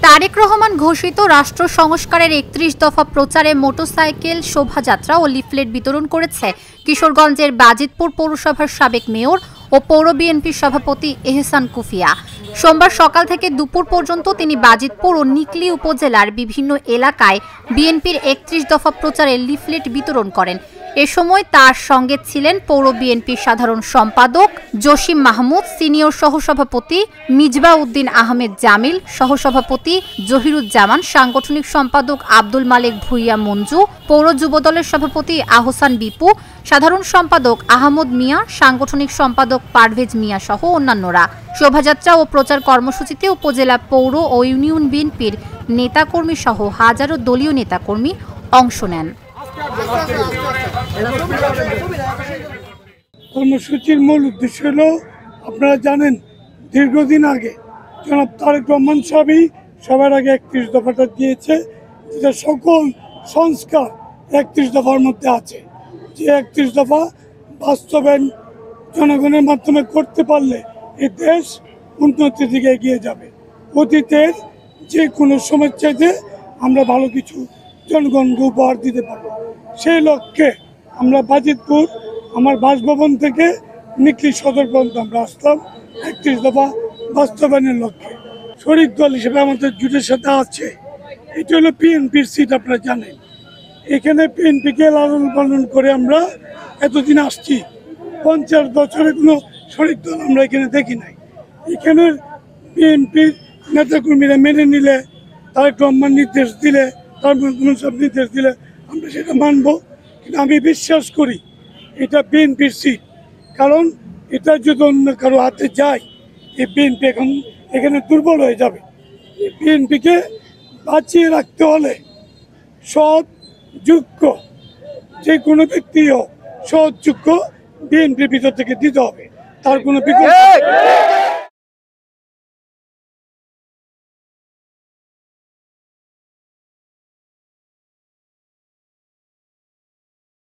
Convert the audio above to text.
তারেক রহমান ঘোষিত রাষ্ট্র সংস্কারের ৩১ দফা প্রচারে মোটরসাইকেল শোভাযাত্রা ও লিফলেট বিতরণ করেছে কিশোরগঞ্জের বাজিতপুর পৌরসভার সাবেক মেয়র ও পৌর বিএনপির সভাপতি এহসান কুফিয়া। সোমবার সকাল থেকে দুপুর পর্যন্ত তিনি বাজিতপুর ও নিকলী উপজেলার বিভিন্ন এলাকায় বিএনপির ৩১ দফা প্রচারে লিফলেট বিতরণ করেন। এ সময় তার সঙ্গে ছিলেন পৌর বিএনপির সাধারণ সম্পাদক জসিম মাহমুদ, সিনিয়র সহসভাপতি মিজবা উদ্দিন আহমেদ জামিল, সহসভাপতি জহিরুজ্জামান, সাংগঠনিক সম্পাদক আব্দুল মালেক ভুইয়া মঞ্জু, পৌর যুবদলের সভাপতি আহসান বিপু, সাধারণ সম্পাদক আহমদ মিয়া, সাংগঠনিক সম্পাদক পারভেজ মিয়া সহ অন্যান্যরা। শোভাযাত্রা ও প্রচার কর্মসূচিতে উপজেলা পৌর ও ইউনিয়ন বিএনপির নেতাকর্মী সহ হাজারো দলীয় নেতাকর্মী অংশ নেন। কর্মসূচির মূল উদ্দেশ্য হল, আপনারা জানেন দীর্ঘদিন আগে জনাব তারেক রহমান সাহেবই সবার আগে ৩১ দফাটা দিয়েছে, যেটা সকল সংস্কার ৩১ দফার মধ্যে আছে। যে ৩১ দফা বাস্তবায়ন জনগণের মাধ্যমে করতে পারলে এই দেশ উন্নতির দিকে এগিয়ে যাবে। অতীতের যে কোনো সমস্যাতে আমরা ভালো কিছু জনগণকে উপহার দিতে পারবো। সেই লক্ষ্যে আমরা বাজিতপুর আমার বাসভবন থেকে নিকলী সদর পর্যন্ত আমরা আসলাম ৩১ দফা বাস্তবায়নের লক্ষ্যে। শরিক দল হিসেবে আমাদের জোটের সাথে আছে, এটা হলো বিএনপির সিট। আপনারা জানেন এখানে বিএনপিকে লালন পালন করে আমরা এতদিন আসছি। ৫০ বছরে কোনো শরিক দল আমরা এখানে দেখি নাই। এখানে বিএনপির নেতাকর্মীরা মেনে নিলে, তারেক রহমান নির্দেশ দিলে, সব নির্দেশ দিলে আমরা সেটা মানবো। কিন্তু আমি বিশ্বাস করি এটা বিএনপির সিট, কারণ এটা যদি অন্য কারো হাতে যায় এই বিএনপি এখন এখানে দুর্বল হয়ে যাবে। এই বিএনপিকে বাঁচিয়ে রাখতে হলে সৎ যোগ্য যে কোনো ব্যক্তি হোক, সৎ যোগ্য বিএনপির ভিতর থেকে দিতে হবে, তার কোনো বিকল্প